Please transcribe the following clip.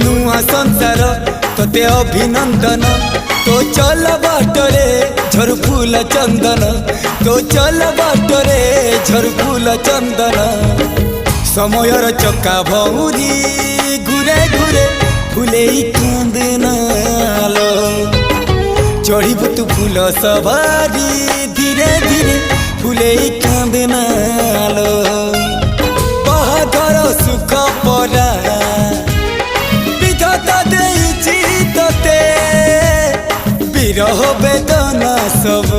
नुआ संसार तोते अभिनंदन तो चल बाटरे झरफुल चंदन तो चल बाटरे झरफुल चंदन समयर चक्का भौरी घुरे घुरे फुले कांदनालो चढ़ीबु तू फूल सवारी धीरे धीरे फुले कांदनालो बाहादर सुख परा विधाता देइछि तोते विरह वेदना सब